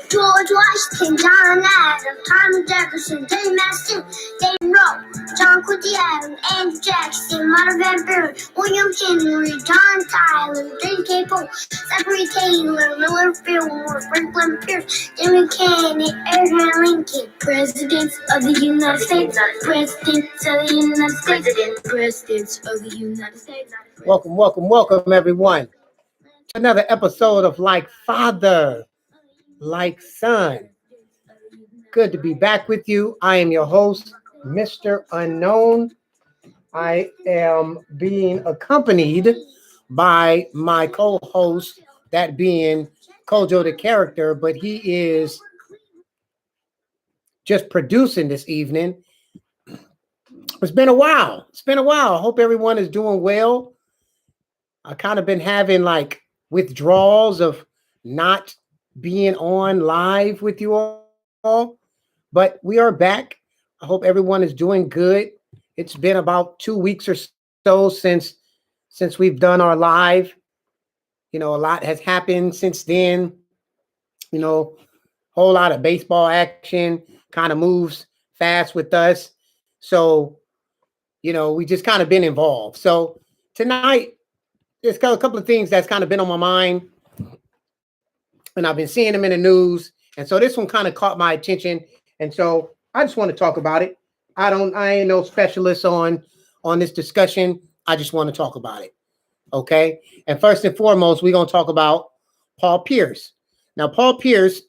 George Washington, John Adams, Thomas Jefferson, James Madison, David Rowe, John Quincy Adams, Andrew Jackson, Marvin Van Buren, William Henry, John Tyler, James K. Polk, Zachary Taylor, Miller Fillmore, Franklin Pierce, Jimmy Kennedy, Abraham Lincoln, Presidents of the United States, Presidents of the United States, Presidents of the United States. Welcome, everyone, to another episode of Like Father, Like Son. Good to be back with you. I am your host, Mr. Unknown. I am being accompanied by my co-host, that being Kojo the character, but he is just producing this evening. It's been a while. I hope everyone is doing well. I've kind of been having like withdrawals of not being on live with you all, but we are back. I hope everyone is doing good. It's been about 2 weeks or so since we've done our live. You know, a lot has happened since then. You know, whole lot of baseball action kind of moves fast with us. So, you know, we just kind of been involved. So tonight, there's got a couple of things that's kind of been on my mind, and I've been seeing them in the news. And so this one kind of caught my attention. And so I just want to talk about it. I ain't no specialist on this discussion. I just want to talk about it. Okay. And first and foremost, we're going to talk about Paul Pierce. Now, Paul Pierce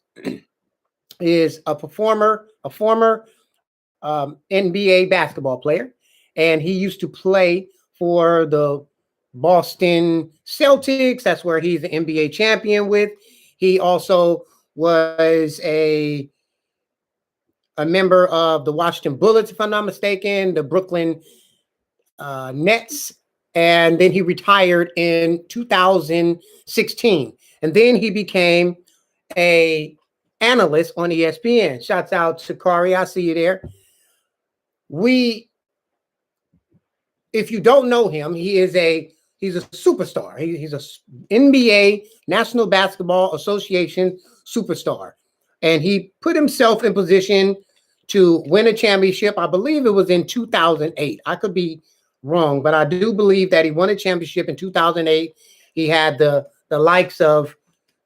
is a former NBA basketball player, and he used to play for the Boston Celtics. That's where he's an NBA champion with. He also was a member of the Washington Bullets, if I'm not mistaken, the Brooklyn Nets, and then he retired in 2016. And then he became a analyst on ESPN. Shouts out to Kari, I see you there. If you don't know him, he's a superstar. He's a NBA, National Basketball Association superstar. And he put himself in position to win a championship. I believe it was in 2008. I could be wrong, but I do believe that he won a championship in 2008. He had the likes of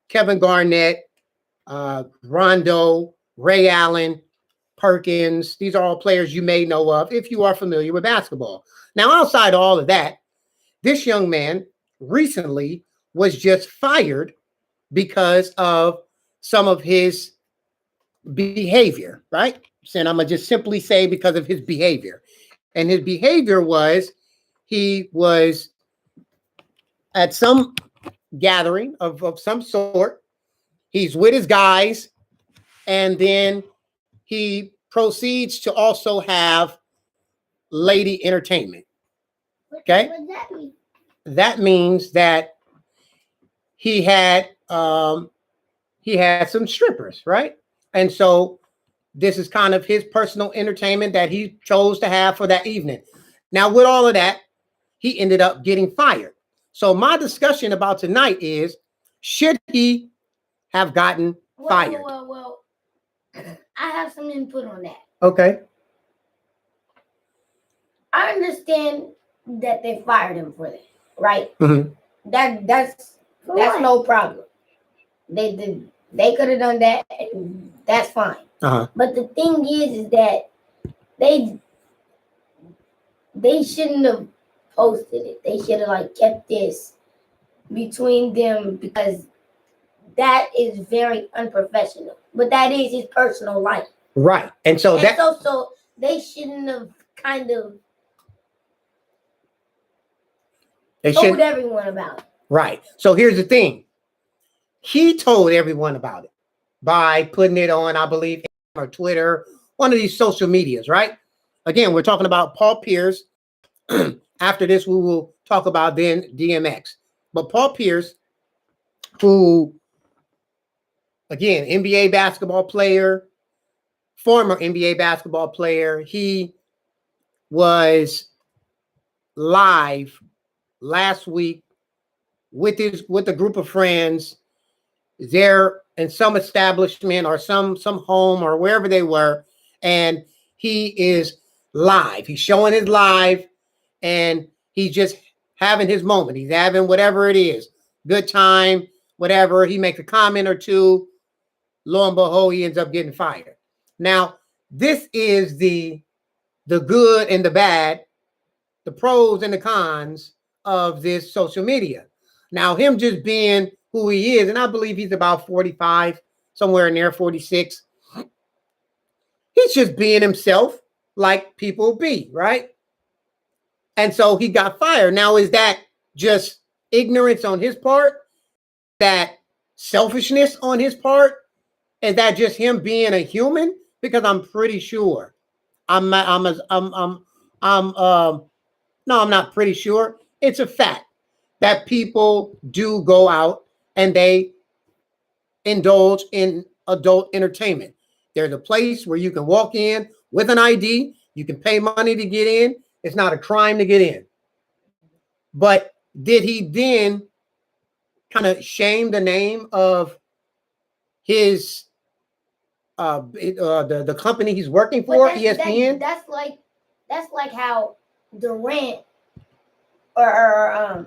Kevin Garnett, Rondo, Ray Allen, Perkins. These are all players you may know of if you are familiar with basketball. Now, outside all of that, this young man recently was just fired because of some of his behavior, right? And I'm going to just simply say because of his behavior. And his behavior was he was at some gathering of some sort. He's with his guys, and then he proceeds to also have lady entertainment. Okay? What does that mean? That means that he had some strippers, right? And so this is kind of his personal entertainment that he chose to have for that evening. Now, with all of that, he ended up getting fired. So my discussion about tonight is, should he have gotten fired? Well, I have some input on that. Okay. I understand that they fired him for that, right? Mm-hmm. That's no problem. They could have done that, and that's fine. Uh-huh. But the thing is that they shouldn't have posted it. They should have kept this between them, because that is very unprofessional. But that is his personal life. Right. And so so they shouldn't have kind of told everyone about it. Right. So here's the thing. He told everyone about it by putting it on, I believe, or Twitter, one of these social medias, right? Again, we're talking about Paul Pierce. After this, we will talk about then DMX. But Paul Pierce, who, again, NBA basketball player, former NBA basketball player, he was live last week with a group of friends. They're in some establishment or some home or wherever they were, and he is live. He's showing his live, and he's just having his moment. He's having whatever it is, good time, whatever. He makes a comment or two. Lo and behold, he ends up getting fired. Now, this is the good and the bad, the pros and the cons of this social media. Now, him just being who he is, and I believe he's about 45, somewhere in there, 46. He's just being himself like people be, right? And so he got fired. Now, is that just ignorance on his part? That selfishness on his part? Is that just him being a human? Because I'm pretty sure. No, I'm not pretty sure. It's a fact that people do go out and they indulge in adult entertainment. There's a place where you can walk in with an ID. You can pay money to get in. It's not a crime to get in. But did he then kind of shame the name of his the company he's working for, ESPN? That's like how Durant or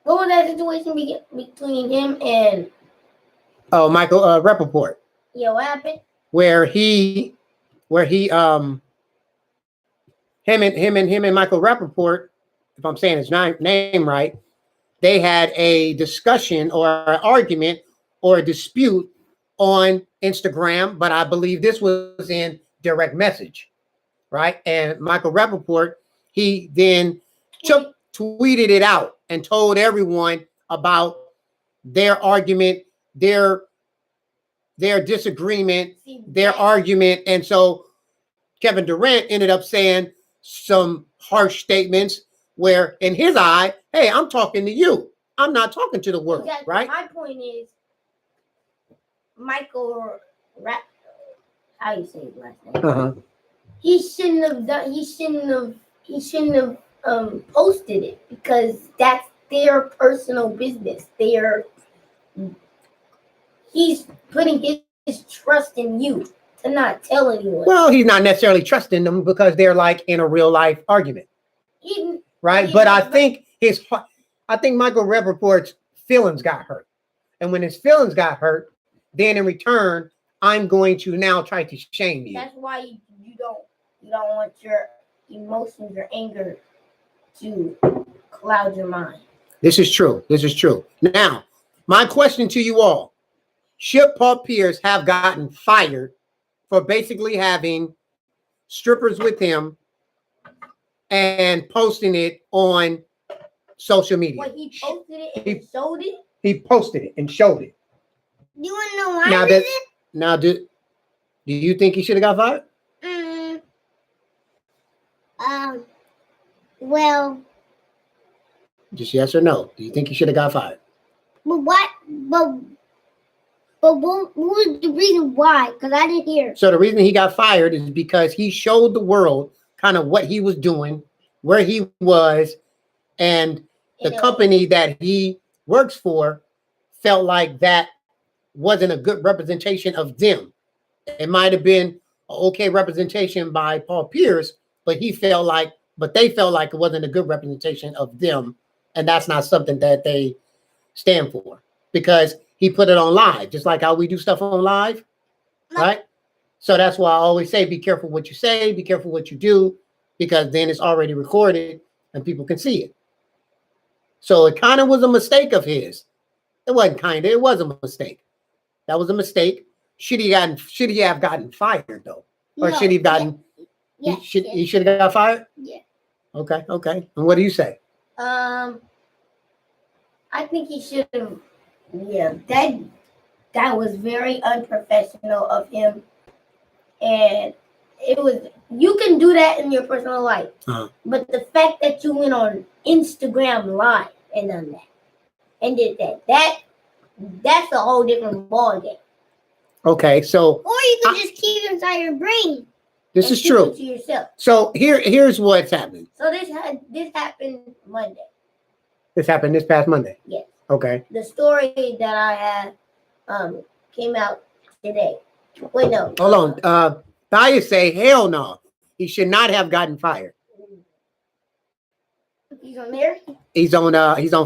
what was that situation between him and Michael Rappaport? Yeah, what happened? Where he him and Michael Rappaport, if I'm saying his name right, they had a discussion or an argument or a dispute on Instagram, but I believe this was in direct message, right? And Michael Rappaport, he then tweeted it out and told everyone about their argument, their disagreement, their argument. And so Kevin Durant ended up saying some harsh statements where in his eye, hey, I'm talking to you. I'm not talking to the world, exactly. Right? My point is Michael how you say his last name? Uh-huh. He shouldn't have posted it because that's their personal business. He's putting his trust in you to not tell anyone. Well, he's not necessarily trusting them because they're like in a real life argument, right? But I think Michael Rappaport's feelings got hurt, and when his feelings got hurt, then in return, I'm going to now try to shame you. That's why you don't want your emotions or anger to cloud your mind. This is true. Now, my question to you all: should Paul Pierce have gotten fired for basically having strippers with him and posting it on social media? What, he posted it and showed it? He posted it and showed it. You want to know why? Now, do you think he should have got fired? Well, just yes or no. Do you think he should have got fired? But what was the reason why? Because I didn't hear. So the reason he got fired is because he showed the world kind of what he was doing, where he was, and the company that he works for felt like that wasn't a good representation of them. It might have been an okay representation by Paul Pierce, but they felt like it wasn't a good representation of them. And that's not something that they stand for because he put it on live, just like how we do stuff on live, right? So that's why I always say, be careful what you say, be careful what you do, because then it's already recorded and people can see it. So it kind of was a mistake of his. It wasn't kind of, it was a mistake. That was a mistake. Should he have gotten fired though? Or should he have gotten, he should have got fired? Yeah. Okay. And what do you say? I think he should have. Yeah, that was very unprofessional of him, and it was. You can do that in your personal life, but the fact that you went on Instagram Live and done that and did that's a whole different ballgame. Okay, so or you can just keep it inside your brain. This is true. To yourself. So here's what's happening. So this happened Monday. This happened this past Monday. Yes. Okay. The story that I had came out today. Wait, no. Hold on. Thaya say, hell no. He should not have gotten fired. He's on there. He's on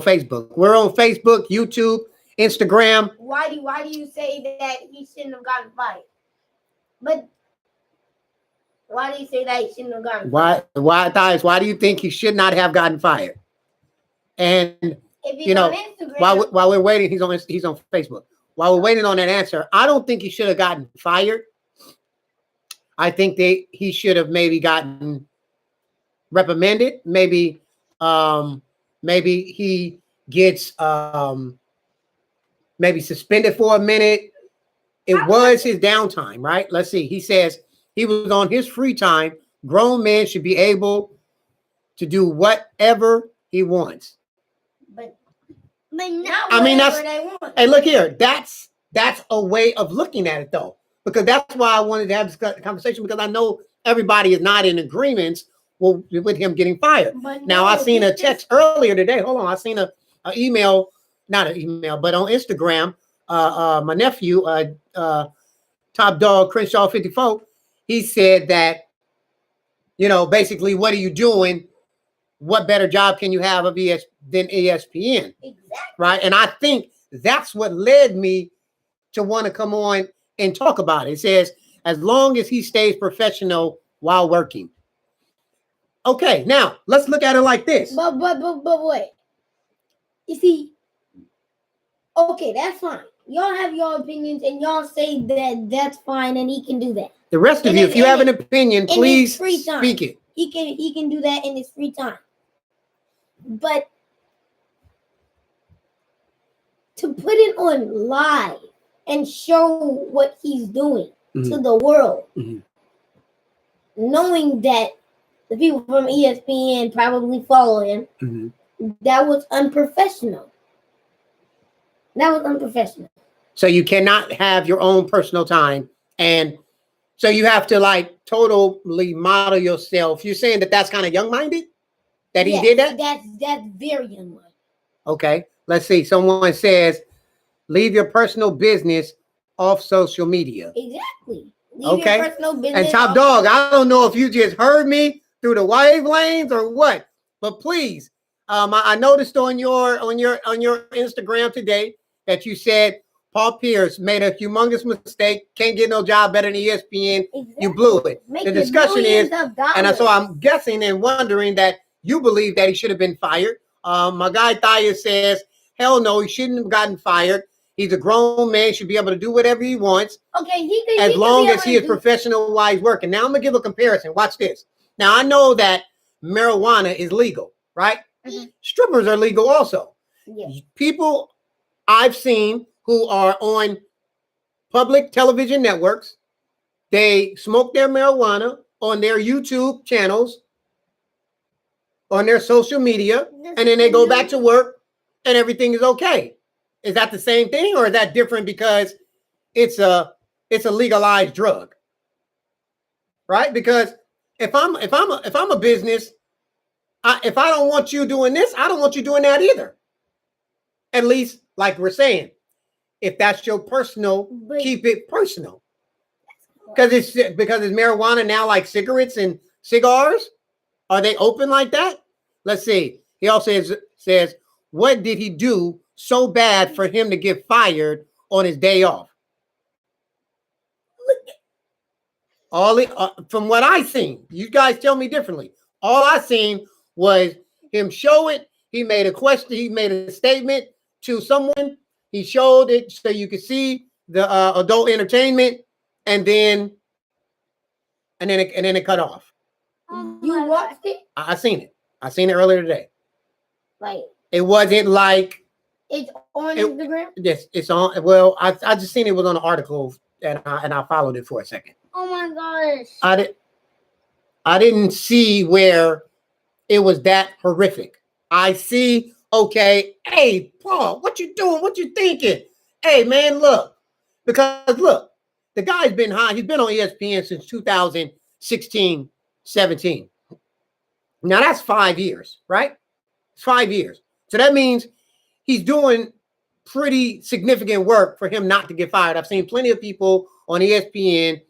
Facebook. We're on Facebook, YouTube, Instagram. Why do you say that he shouldn't have gotten fired? But why do you say that he shouldn't have gotten fired? Why do you think he should not have gotten fired? And If he's you know, on Instagram, while we're waiting, he's on Facebook. While we're waiting on that answer, I don't think he should have gotten fired. I think he should have maybe gotten reprimanded. Maybe he gets maybe suspended for a minute. It was his downtime, right? Let's see. He says he was on his free time. Grown men should be able to do whatever he wants. but not I mean, whatever they want. hey, look here. That's a way of looking at it, though, because that's why I wanted to have this conversation, because I know everybody is not in agreement with him getting fired. But Now, no, I seen a this- text earlier today. Hold on. I seen a email, not an email, but on Instagram, my nephew, Top Dog Crenshaw 54, he said that, basically, what are you doing? What better job can you have than ESPN? Exactly. Right? And I think that's what led me to want to come on and talk about it. It says, as long as he stays professional while working. Okay, now let's look at it like this. But wait. You see, okay, that's fine. Y'all have your opinions and y'all say that that's fine and he can do that. The rest of in you, his- if you in have an his- opinion, in his please free time. speak it. He can do that in his free time. But to put it on live and show what he's doing to the world, Mhm. knowing that the people from ESPN probably follow him, Mhm. that was unprofessional. That was unprofessional. So you cannot have your own personal time. And so you have to totally model yourself. You're saying that that's kind of young-minded? That he Yes, did that? That's very young. Okay, let's see. Someone says, leave your personal business off social media. Exactly. Leave Okay. your personal business And Top off- Dog, I don't know if you just heard me through the wave lanes or what, but please, I noticed on your Instagram today that you said Paul Pierce made a humongous mistake, can't get no job better than ESPN. Exactly. You blew it. Making The discussion millions is, of dollars. and so I'm guessing and wondering that you believe that he should have been fired. My guy Thaya says, hell no, he shouldn't have gotten fired. He's a grown man, should be able to do whatever he wants, Okay, he could, as long as he is able to professional while he's working. Now I'm gonna give a comparison. Watch this. Now I know that marijuana is legal, right? Mhm. Strippers are legal also. do- yeah. People I've seen who are on public television networks, they smoke their marijuana on their YouTube channels, on their social media, and then they go back to work and everything is okay. Is that the same thing, or is that different because it's a legalized drug? Right? Because if I'm a business, if I don't want you doing this, I don't want you doing that either. At least, like we're saying, if that's your personal, But- keep it personal. Because it's marijuana now like cigarettes and cigars. Are they open like that? Let's see. He also says, what did he do so bad for him to get fired on his day off? From what I seen, you guys tell me differently. All I seen was him show it. He made a question. He made a statement to someone. He showed it so you could see the adult entertainment, and then it cut off. You watched it? I seen it. I seen it earlier today. Like, It wasn't like it's on It- Instagram? this. It's on. Well, I just seen it was on an article, and I followed it for a second. Oh my gosh. I didn't see where it was that horrific. I see. Okay, hey Paul, what you doing? What you thinking? Hey man, look, because look, the guy's been high. He's been on ESPN since 2016, 17. Now that's 5 years, right? It's 5 years. So that means he's doing pretty significant work for him not to get fired. I've seen plenty of people on ESPN,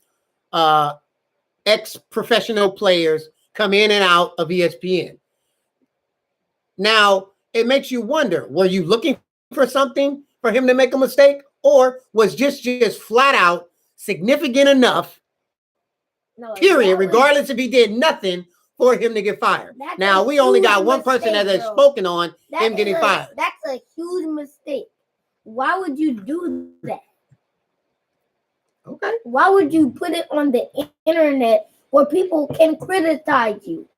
ex-professional players come in and out of ESPN. Now, it makes you wonder, were you looking for something for him to make a mistake, or was just flat out significant enough, period, regardless if he did nothing, for him to get fired? Now, we only got one person that has spoken on him getting fired. That's a huge mistake. Why would you do that? Okay. Why would you put it on the internet where people can criticize you?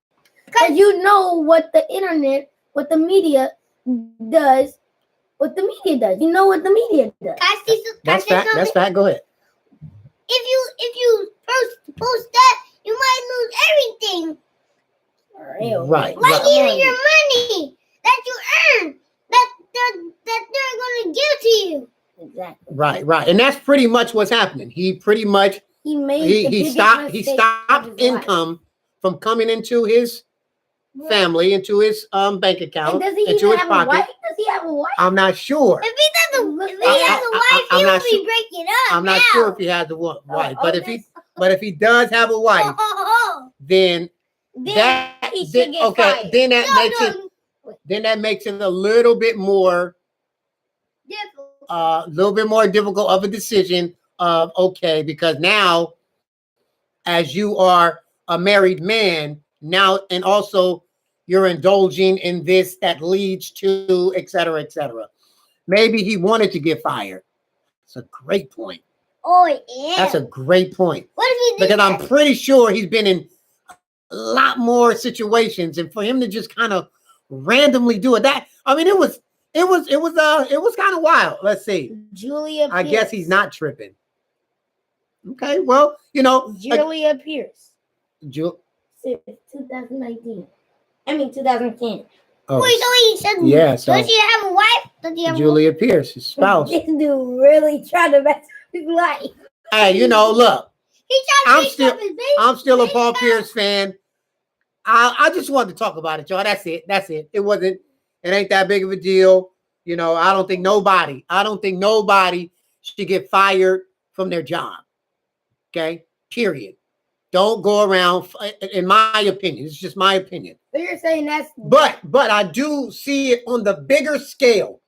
Because you know what the internet, what the media does, You know what the media does. That's fact. That's fact. Go ahead. If you first post that, you might lose everything. Right. Like even your money that you earn, that they're gonna give to you. Exactly. Right. And that's pretty much what's happening. He stopped income from coming into his family, into his bank account, and does he into even his have pocket. a wife? Does he have a wife? I'm not sure. If he has a wife, he will be breaking up. I'm not sure if he has a wife, but if he does have a wife, then he should get fired. Then that makes it a little bit more difficult of a decision of because now, as you are a married man now, and also you're indulging in this that leads to et cetera, et cetera. Maybe he wanted to get fired. That's a great point. Oh yeah, that's a great point. What if he did Because I'm pretty sure he's been in a lot more situations, and for him to just kind of randomly do it, it was kind of wild. Let's see. Julia Pierce. I guess he's not tripping. Okay, well, Julia Pierce. 2019. 2010. Oh, wait, so he said, yeah. So does he have a wife? Does he have Julia Pierce, his spouse. This dude really trying to mess with his life. Hey, look, I'm his still a Paul Pierce fan. I just wanted to talk about it, y'all. That's it. It ain't that big of a deal. I don't think nobody should get fired from their job. Okay, period. Don't go around, in my opinion. It's just my opinion. So you're saying that's... But I do see it on the bigger scale.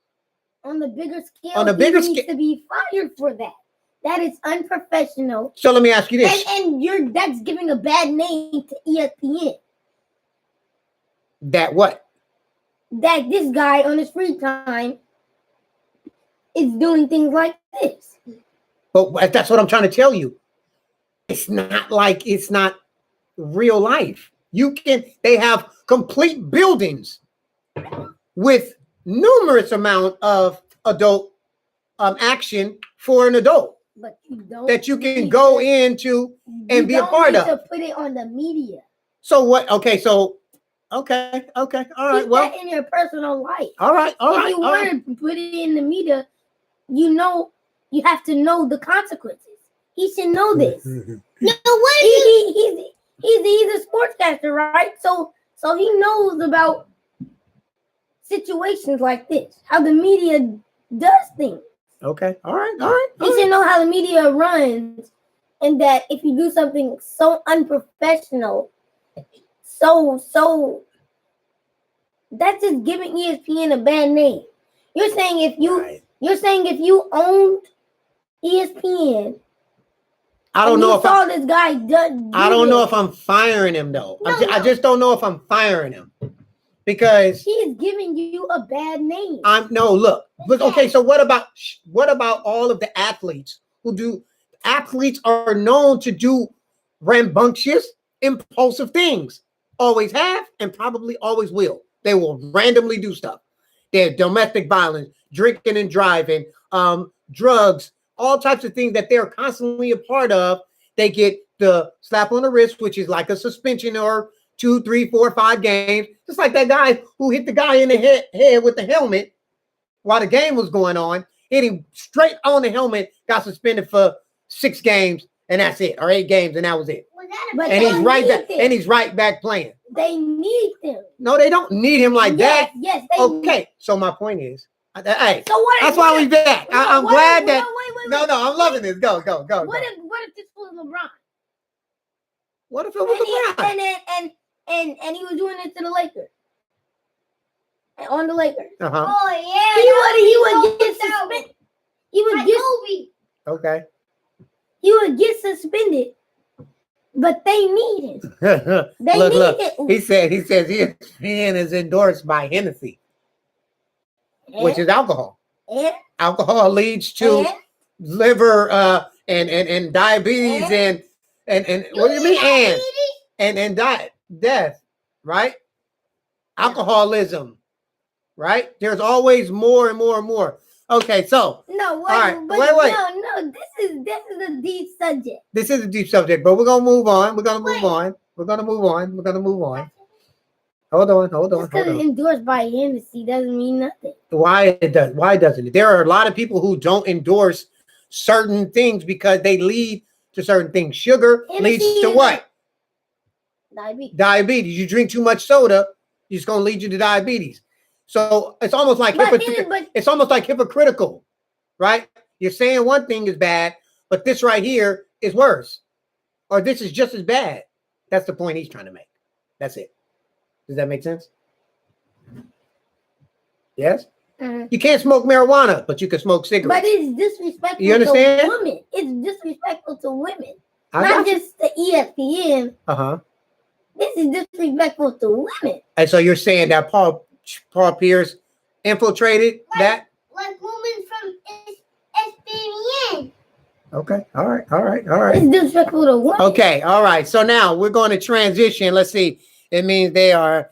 On the bigger scale, he needs to be fired for that. That is unprofessional. So let me ask you this. And that's giving a bad name to ESPN. That what? That this guy on his free time is doing things like this. But that's what I'm trying to tell you. It's not real life. They have complete buildings with numerous amount of adult action for an adult. But you don't that you can go into and be a part of. To put it on the media. So what? Okay. All right. Keep that in your personal life. All right. If you want to put it in the media, you have to know the consequences. He should know this. No, what he's a sportscaster, right? So he knows about situations like this, how the media does things. Okay. All right. He should know how the media runs, and that if you do something so unprofessional, so that's just giving ESPN a bad name. You're saying if you owned ESPN, I don't know if this guy done. I don't know if I'm firing him though. I just don't know if I'm firing him because he is giving you a bad name. Okay. So what about all of the athletes who do? Athletes are known to do rambunctious, impulsive things. Always have and probably always will. They will randomly do stuff. They're domestic violence, drinking and driving, drugs, all types of things that they're constantly a part of. They get the slap on the wrist, which is like a suspension or 2, 3, 4, 5 games. Just like that guy who hit the guy in the head with the helmet while the game was going on. Hit him straight on the helmet, got suspended for 6 games, and that's it, or 8 games, and that was it. And he's right back playing. They need him. No, they don't need him like that. Yes, okay. So my point is, Hey, So what? that's why we back. I'm what glad if, that. wait. No, I'm loving this. Go. What if this was LeBron? What if it was LeBron? And he was doing it to the Lakers. On the Lakers. Uh-huh. Oh yeah. He would get suspended. He would get Kobe. Okay. He would get suspended. But they need him. They look. need him. He says ESPN is endorsed by Hennessy, which is alcohol. And Alcohol leads to liver and diabetes and what do you mean and death, right? Alcoholism, right? There's always more and more and more. Okay, so no, wait, all right, but wait. No, this is a deep subject. This is a deep subject, but we're gonna move on. We're gonna move on. Hold on. Just because it's endorsed by Hennessy doesn't mean nothing. Why doesn't it? There are a lot of people who don't endorse certain things because they lead to certain things. Sugar leads to what? Diabetes. You drink too much soda, it's gonna lead you to diabetes. So it's almost like it's almost like hypocritical, right? You're saying one thing is bad, but this right here is worse, or this is just as bad. That's the point he's trying to make. That's it. Does that make sense? Yes. Mm-hmm. You can't smoke marijuana, but you can smoke cigarettes. But it's disrespectful to women. It's disrespectful to women, not just to ESPN. This is disrespectful to women. And so you're saying that Paul Pierce infiltrated that? Like women from ESPN. Okay. All right. It's disrespectful to women. Okay. All right. So now we're going to transition. Let's see. It means they are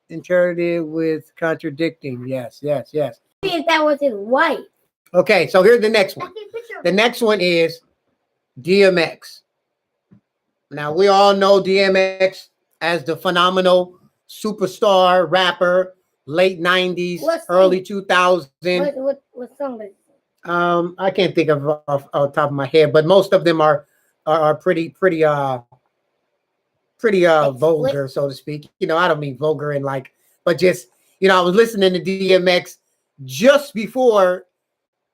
interpreted with contradicting. Yes. If that was his wife. Okay. So here's the next one. The next one is DMX. Now we all know DMX as the phenomenal superstar rapper, late 90s, early 2000s. What song is it? I can't think of off the top of my head, but most of them are pretty vulgar, so to speak. You know, I don't mean vulgar and like, but just, you know, I was listening to DMX just before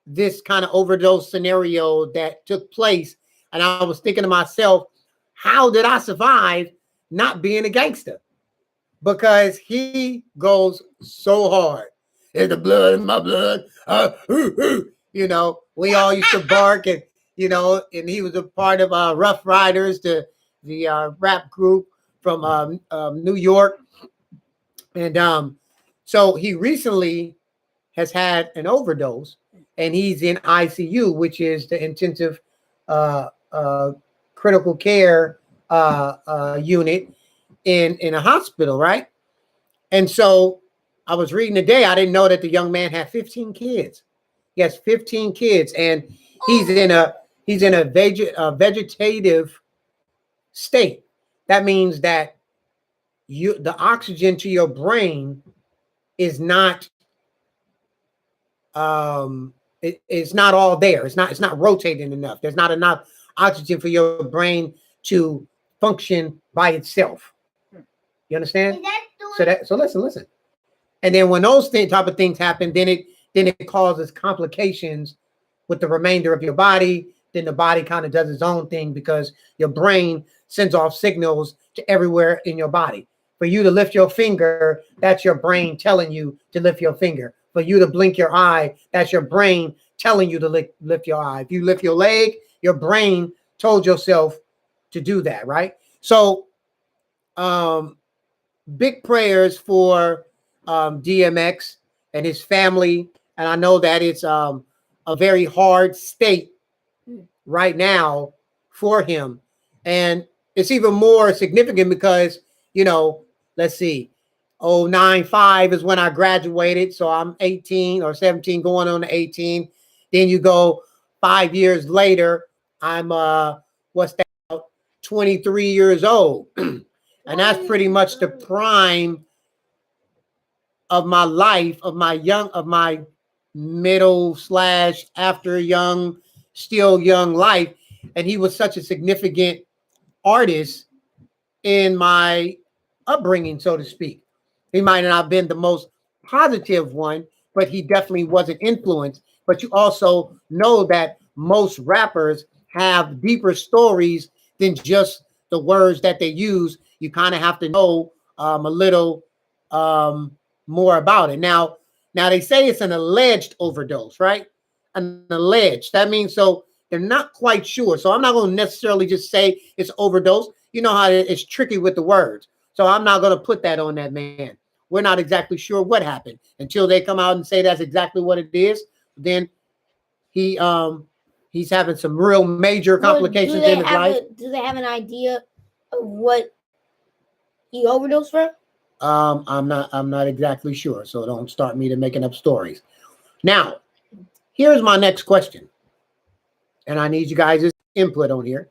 this kind of overdose scenario that took place, and I was thinking to myself, how did I survive not being a gangster? Because he goes so hard. It's the blood in my blood. You know, we all used to bark, and you know, and he was a part of Rough Riders, the rap group from New York, and so he recently has had an overdose, and he's in ICU, which is the intensive critical care unit in a hospital, right? And so I was reading today, I didn't know that the young man had 15 kids. He has 15 kids, and he's in a vegetative state. That means that the oxygen to your brain is not it's not all there. It's not rotating enough. There's not enough oxygen for your brain to function by itself. You understand? So listen. And then when those type of things happen, then it causes complications with the remainder of your body. Then the body kind of does its own thing because your brain sends off signals to everywhere in your body. For you to lift your finger, that's your brain telling you to lift your finger. For you to blink your eye, that's your brain telling you to lift your eye. If you lift your leg, your brain told yourself to do that, right? So big prayers for DMX and his family. And I know that it's a very hard state right now for him. And it's even more significant because, you know, let's see, 95 is when I graduated. So I'm 18 or 17 going on to 18. Then you go 5 years later, I'm 23 years old. And that's pretty much the prime of my life, of my middle / after young, still young life. And he was such a significant artist in my upbringing, so to speak. He might not have been the most positive one, but he definitely wasn't influenced. But you also know that most rappers have deeper stories than just the words that they use. You kind of have to know a little more about it. Now they say it's an alleged overdose, right? An alleged. That means so they're not quite sure. So I'm not going to necessarily just say it's overdose. You know how it's tricky with the words. So I'm not going to put that on that man. We're not exactly sure what happened until they come out and say that's exactly what it is. Then he's having some real major complications in his life. Do they have an idea of what he overdosed from? I'm not exactly sure. So don't start me to making up stories. Now, here's my next question. And I need you guys' input on here.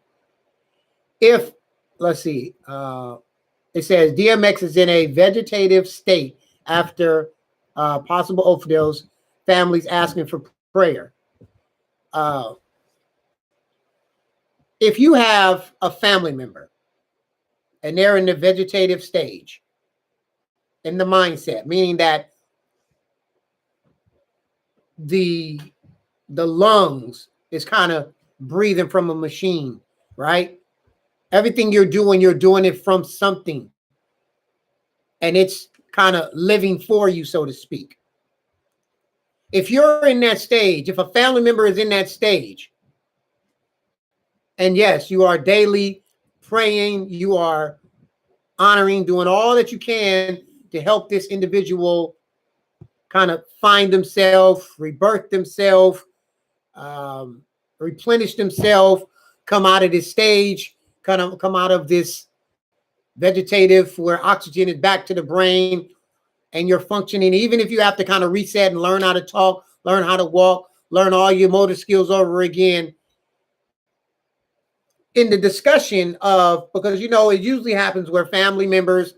If, let's see, it says DMX is in a vegetative state after possible overdose, families asking for prayer. If you have a family member and they're in the vegetative stage, in the mindset, meaning that the lungs is kind of breathing from a machine, right? Everything you're doing it from something. And it's kind of living for you, so to speak. If you're in that stage, if a family member is in that stage, and yes, you are daily praying, you are honoring, doing all that you can to help this individual kind of find themselves, rebirth themselves, replenish themselves, come out of this stage, kind of come out of this vegetative where oxygen is back to the brain and you're functioning. Even if you have to kind of reset and learn how to talk, learn how to walk, learn all your motor skills over again. In the discussion of, because you know, it usually happens where family members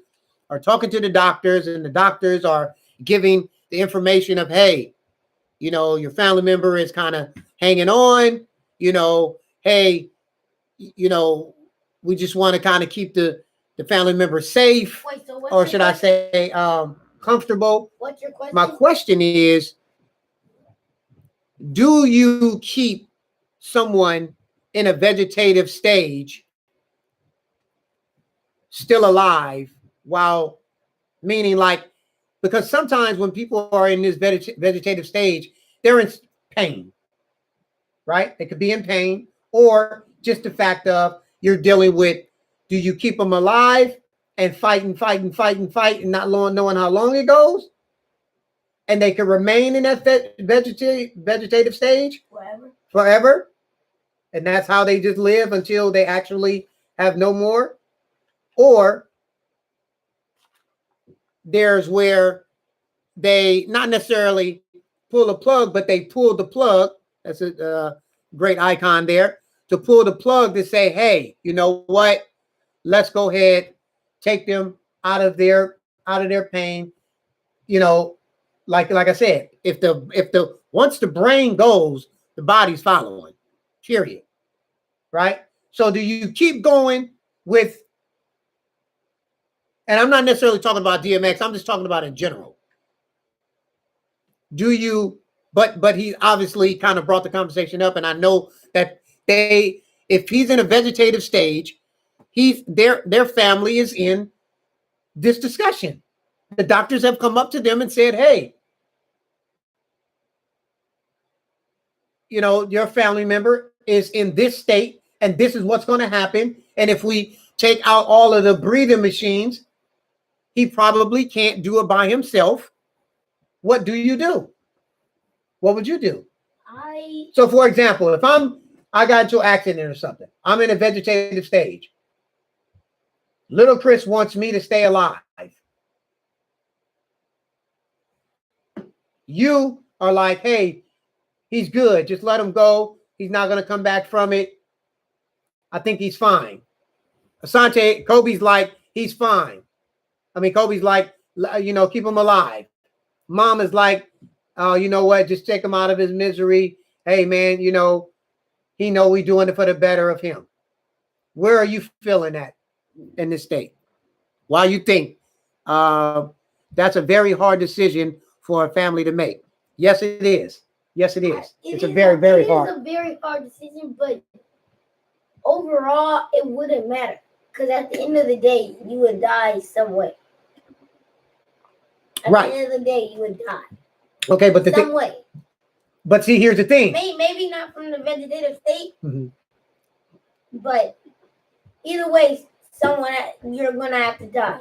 are talking to the doctors and the doctors are giving the information of, hey, you know, your family member is kind of hanging on, you know, hey, you know, we just want to kind of keep the family member safe. Wait, so or should question? I say comfortable? What's your question? My question is, do you keep someone in a vegetative stage still alive while, meaning like, because sometimes when people are in this vegetative stage, they're in pain, right? They could be in pain, or just the fact of you're dealing with, do you keep them alive and fight, and not knowing how long it goes? And they can remain in that vegetative stage forever. And that's how they just live until they actually have no more. Or there's where they not necessarily pull a plug, but they pull the plug. That's a great icon there. To pull the plug to say, hey, you know what? Let's go ahead, take them out of their pain. You know, like I said, if the once the brain goes, the body's following. Period. Right? So do you keep going with, and I'm not necessarily talking about DMX, I'm just talking about in general. Do you, but he obviously kind of brought the conversation up, and I know that if he's in a vegetative stage, their family is in this discussion. The doctors have come up to them and said, hey, you know, your family member is in this state and this is what's going to happen. And if we take out all of the breathing machines, he probably can't do it by himself. What do you do? What would you do? So for example, if I got into an accident or something, I'm in a vegetative stage. Little Chris wants me to stay alive. You are like, hey, he's good. Just let him go. He's not going to come back from it. I think he's fine. Asante, Kobe's like, he's fine. I mean, Kobe's like, you know, keep him alive. Mom is like, you know what? Just take him out of his misery. Hey, man, you know we doing it for the better of him. Where are you feeling at in this state? Why you think that's a very hard decision for a family to make. Yes, it is. Yes, it is. It It's is a very, very it hard. is a very hard decision, but overall, it wouldn't matter because at the end of the day, you would die some way. At Right. the end of the day, you would die. Okay, but the some thing. way. But see, here's the thing. Maybe not from the vegetative state, Mhm. but either way, you're gonna have to die.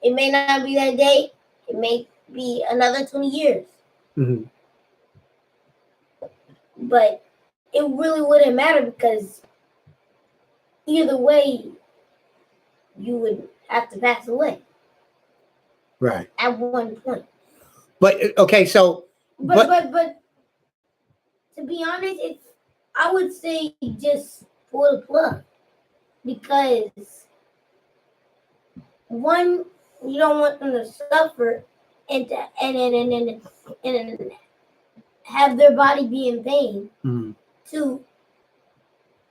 It may not be that day. It may be another 20 years. Mhm. But it really wouldn't matter because either way, you would have to pass away Right. at one point. But okay, so But to be honest, I would say just pull the plug because one, you don't want them to suffer and have their body be in pain. Mhm. Two,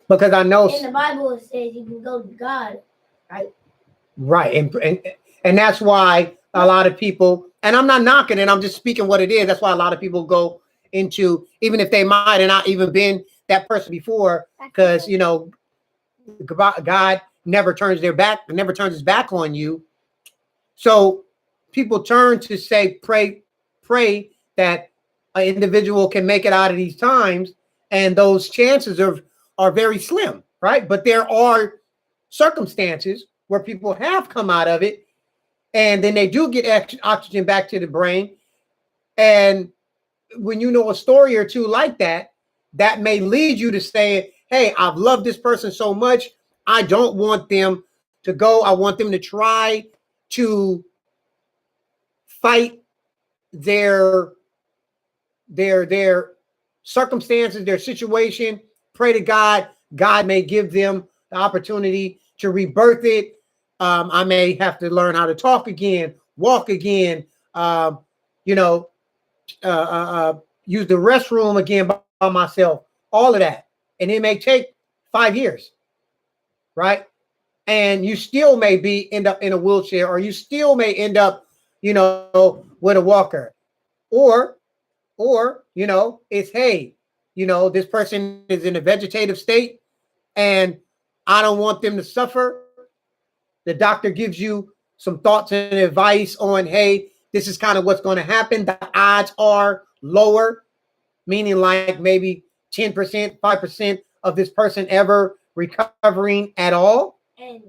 because I know in the Bible it says you can go to God, right? right, and that's why a lot of people, and I'm not knocking it, I'm just speaking what it is. That's why a lot of people go into, even if they might have not even been that person before, because you know, God never turns his back on you. So people turn to say, pray that an individual can make it out of these times, and those chances are very slim, right? But there are circumstances where people have come out of it, and then they do get oxygen back to the brain. And when you know a story or two like that, that may lead you to say, hey, I've loved this person so much, I don't want them to go. I want them to try to fight their circumstances, their situation. Pray to God. God may give them the opportunity to rebirth it. I may have to learn how to talk again, walk again, you know, use the restroom again by myself, all of that. And it may take 5 years, right? And you still may end up in a wheelchair, or you still may end up, you know, with a walker. Or, you know, it's, hey, you know, this person is in a vegetative state and I don't want them to suffer. The doctor gives you some thoughts and advice on, hey, this is kind of what's going to happen. The odds are lower, meaning like maybe 10%, 5% of this person ever recovering at all. And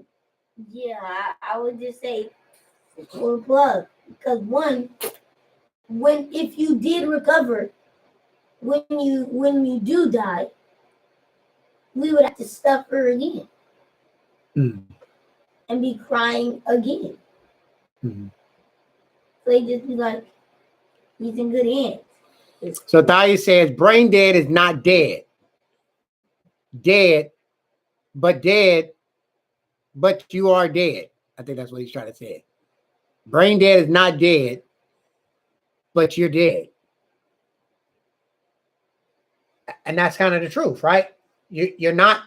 yeah, I would just say pull the plug because one, if you did recover, when you do die, we would have to suffer again and be crying again. So they just be like, he's in good hands. So Daya says brain dead is not dead. Dead, but you are dead. I think that's what he's trying to say. Brain dead is not dead, but you're dead. And that's kind of the truth, right? You're not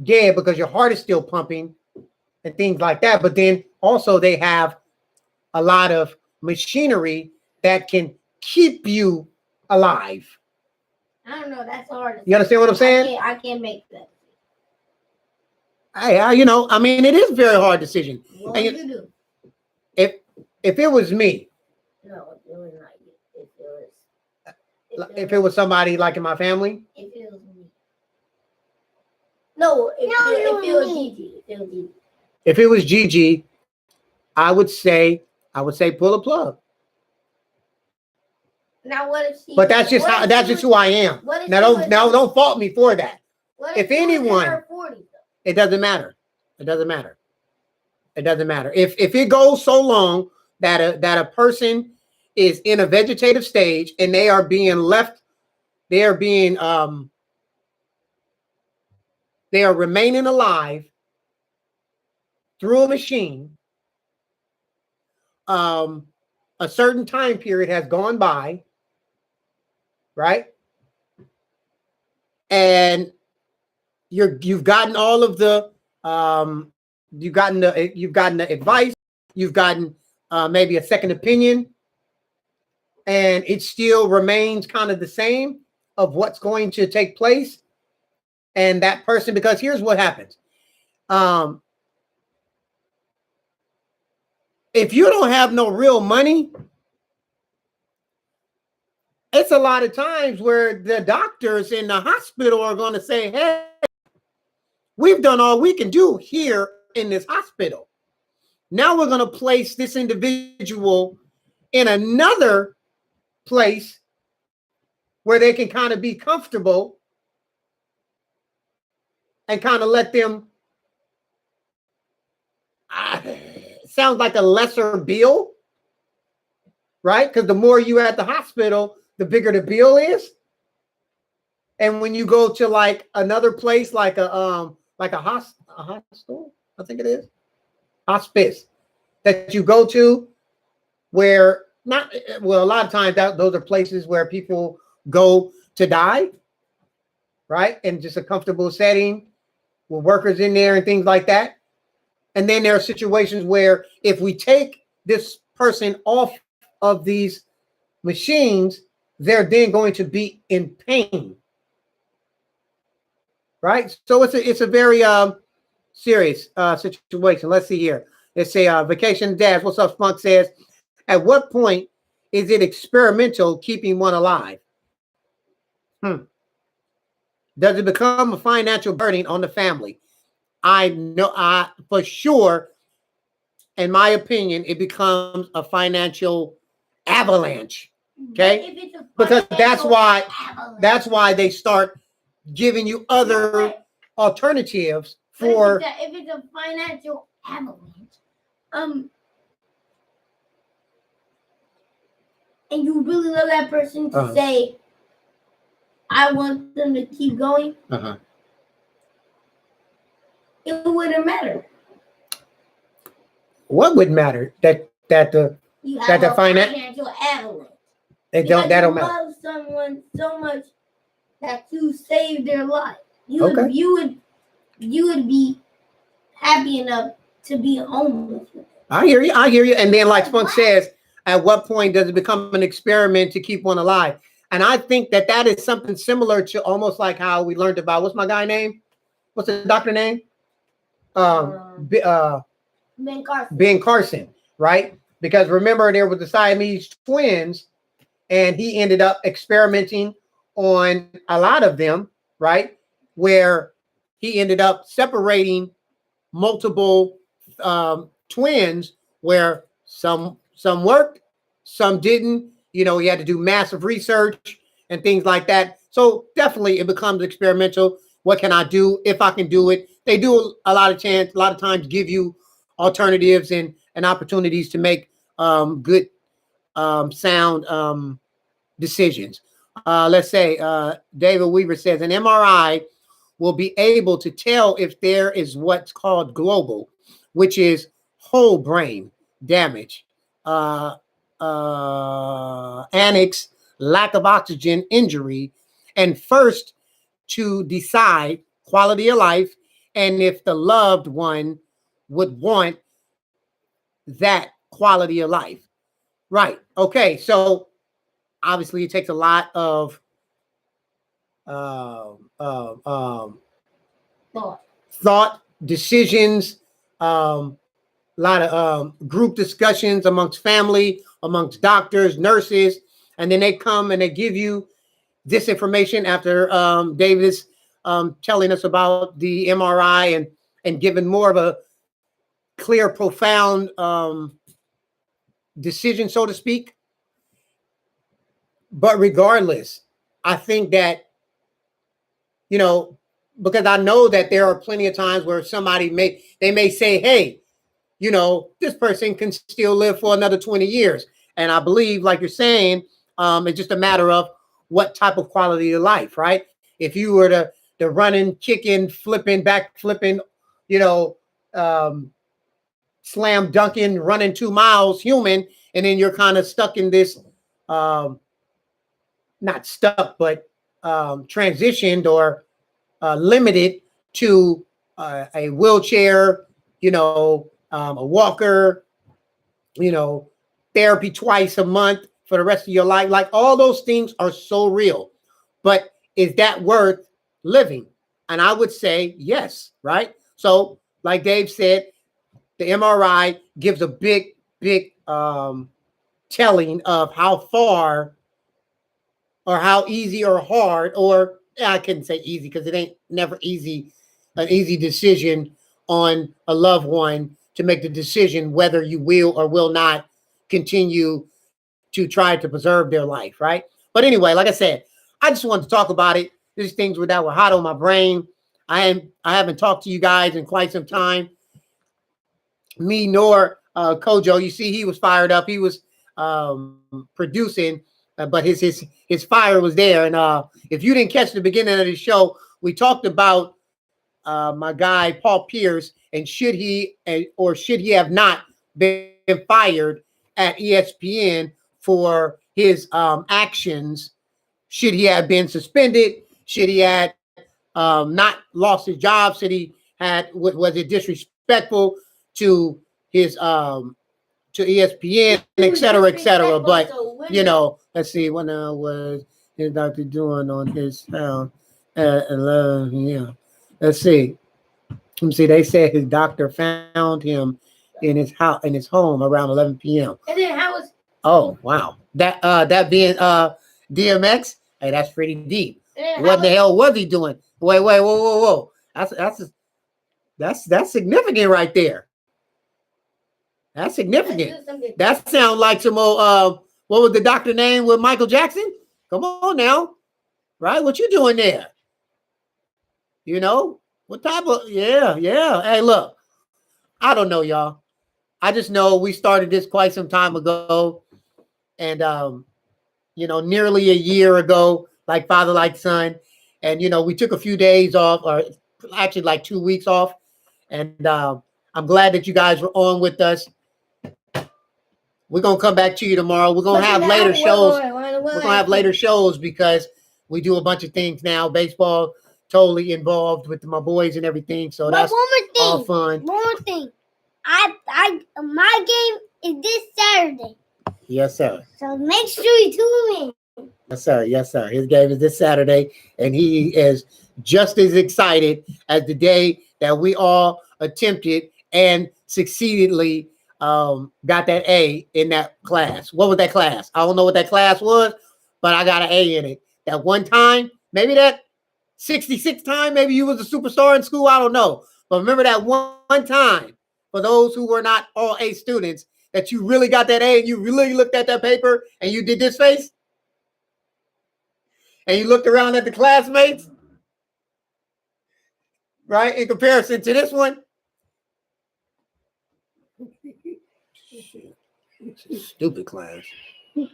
dead because your heart is still pumping and things like that. But then also they have a lot of machinery that can keep you alive. I don't know. That's hard. You understand what I'm saying? I can't make that. You know, I mean, it is a very hard decision. What would you do? If it was me. No, it was not you. If it was somebody like in my family. If it was me. No, if it was Gigi. If it was Gigi, I would say pull a plug. Now what if she? But that's just who I am. Now don't fault me for that. If anyone, it doesn't matter. It doesn't matter. It doesn't matter. If it goes so long that a person is in a vegetative stage and they are remaining alive through a machine, a certain time period has gone by, right? And you've gotten all of the you've gotten the advice, you've gotten maybe a second opinion, and it still remains kind of the same of what's going to take place. And that person, because here's what happens. If you don't have no real money, it's a lot of times where the doctors in the hospital are going to say, hey, we've done all we can do here in this hospital. Now we're going to place this individual in another place where they can kind of be comfortable and kind of let them, sounds like a lesser bill, right? Because the more you at the hospital, the bigger the bill is. And when you go to like another place, like a hospital, I think it is, hospice, that you go to, where not, well, a lot of times those are places where people go to die, right? And just a comfortable setting with workers in there and things like that. And then there are situations where if we take this person off of these machines, they're then going to be in pain, right? So it's a very serious situation. Let's see here. Let's say Vacation Dash. What's up, Spunk says, at what point is it experimental keeping one alive? Does it become a financial burden on the family? I know, for sure, in my opinion, it becomes a financial avalanche. Okay, because that's why they start giving you other alternatives for. If it's a financial avalanche, and you really love that person to say, I want them to keep going, it wouldn't matter. What would matter? That the financial avalanche. That don't matter. Love someone so much that you saved their life. You would be happy enough to be homeless. I hear you. And then, like Spunk says, at what point does it become an experiment to keep one alive? And I think that is something similar to almost like how we learned about, what's my guy name? What's the doctor name? Ben Carson. Ben Carson, right? Because remember, there was the Siamese twins, and he ended up experimenting on a lot of them, right? Where he ended up separating multiple twins, where some worked, some didn't. You know, he had to do massive research and things like that. So definitely it becomes experimental. What can I do if I can do it? They do a lot of times give you alternatives and opportunities to make good sound decisions. Let's say David Weaver says an MRI will be able to tell if there is what's called global, which is whole brain damage, annex, lack of oxygen, injury, and first to decide quality of life and if the loved one would want that quality of life. Right. Okay. So obviously it takes a lot of thought, decisions, a lot of group discussions amongst family, amongst doctors, nurses, and then they come and they give you this information after Davis telling us about the MRI and giving more of a clear, profound decision, so to speak. But regardless, I think that, you know, because I know that there are plenty of times where somebody may say, hey, you know, this person can still live for another 20 years. And I believe, like you're saying, it's just a matter of what type of quality of life, right? If you were to running, kicking, flipping, back flipping, you know, slam dunking, running 2 miles human, and then you're kind of stuck in this, not stuck, but transitioned or limited to a wheelchair, you know, a walker, you know, therapy twice a month, for the rest of your life. Like all those things are so real. But is that worth living? And I would say yes, right? So, like Dave said, the MRI gives a big telling of how far or how easy or hard, or I couldn't say easy because it ain't never easy, an easy decision on a loved one to make the decision whether you will or will not continue to try to preserve their life, right? But anyway, like I said, I just wanted to talk about it. These things that were hot on my brain. I haven't talked to you guys in quite some time. Me nor Kojo. You see, he was fired up. He was producing, but his fire was there. And if you didn't catch the beginning of the show, we talked about my guy Paul Pierce and should he have not been fired at ESPN for his actions? Should he have been suspended? Should he had not lost his job? Should he was it disrespectful to his to ESPN, et cetera, et cetera? But you know, let's see, when was his doctor doing on his sound at 11 p.m. Let's see. Let me see. They said his doctor found him in his house, in his home around 11 p.m. And then how was? Oh wow, that being DMX. Hey, that's pretty deep. What the hell was he doing? Wait, whoa. That's significant right there. That's significant. That sounds like some old what was the doctor name with Michael Jackson? Come on now. Right? What you doing there? You know? What type of yeah. Hey, look. I don't know, y'all. I just know we started this quite some time ago. And you know, nearly a year ago, like father, like son. And you know, we took a few days off, or actually like 2 weeks off. And I'm glad that you guys were on with us. We're gonna come back to you tomorrow. We're gonna have later shows. We're gonna have later shows because we do a bunch of things now. Baseball, totally involved with my boys and everything. So that's all fun. One more thing. My game is this Saturday. Yes, sir. So make sure you tune in. Yes, sir. Yes, sir. His game is this Saturday, and he is just as excited as the day that we all attempted and succeededly got that A in that class. What was that class? I don't know what that class was, but I got an A in it. That one time, maybe that 66 time, maybe you was a superstar in school. I don't know. But remember that one time, for those who were not all A students, that you really got that A and you really looked at that paper and you did this face? And you looked around at the classmates? Right? In comparison to this one? Stupid class. I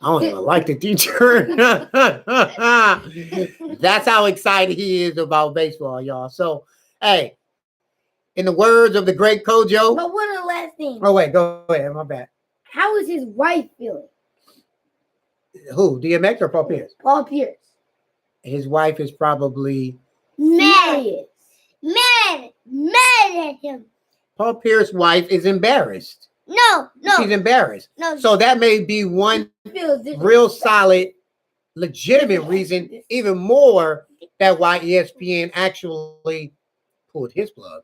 don't even like the teacher. That's how excited he is about baseball, y'all. So, hey, in the words of the great Kojo. But one of the last things. Oh, wait, go ahead. My bad. How is his wife feeling? Who? DMX or Paul Pierce? Paul Pierce. His wife is probably Mad at him. Paul Pierce's wife is embarrassed. No. She's embarrassed. No. So that may be one real solid, legitimate reason, even more that why ESPN actually pulled his plug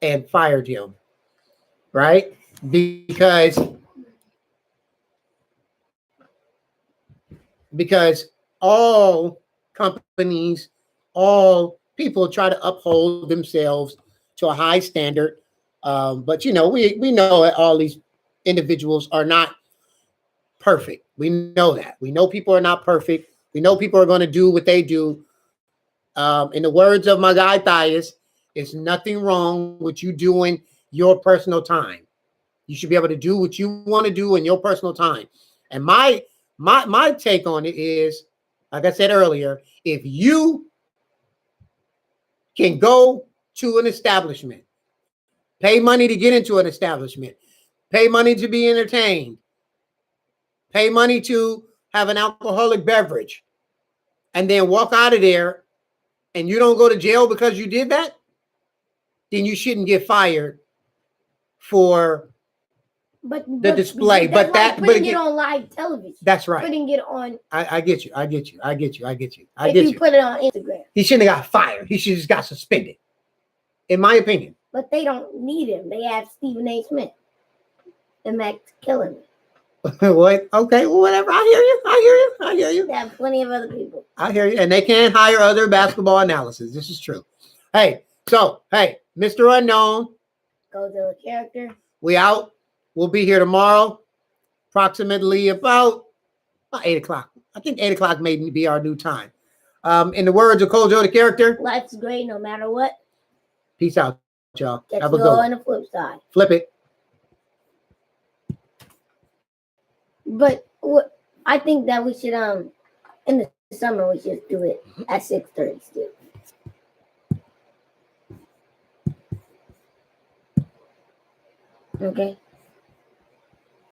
and fired him, right? Because all companies, all people try to uphold themselves to a high standard. But you know, we know that all these individuals are not perfect. We know that. We know people are not perfect. We know people are going to do what they do. In the words of my guy Thias, it's nothing wrong with you doing your personal time. You should be able to do what you want to do in your personal time. And my take on it is, like I said earlier, if you can go to an establishment, pay money to get into an establishment, pay money to be entertained, pay money to have an alcoholic beverage, and then walk out of there and you don't go to jail because you did that, then you shouldn't get fired for the display, that's but like that- but putting again- it on live television. That's right. Putting it on. I get you. I get you. I get you. I get you. I If get you you. put it on Instagram, He shouldn't have got fired. He should just got suspended, in my opinion. but they don't need him. They have Stephen A. Smith and Max Kellerman. What? Okay, well, whatever. I hear you. I hear you. I hear you. They have plenty of other people. I hear you. And they can hire other basketball analysis. This is true. Hey, Mr. Unknown, Go to the character. we out. We'll be here tomorrow, approximately about 8 o'clock. I think 8 o'clock may be our new time. In the words of Kojo, the character, Life's great no matter what. peace out, y'all. Catch Have a you good all one. on the flip side. Flip it. But what I think that we should in the summer we should do it at 6:30 still. Okay.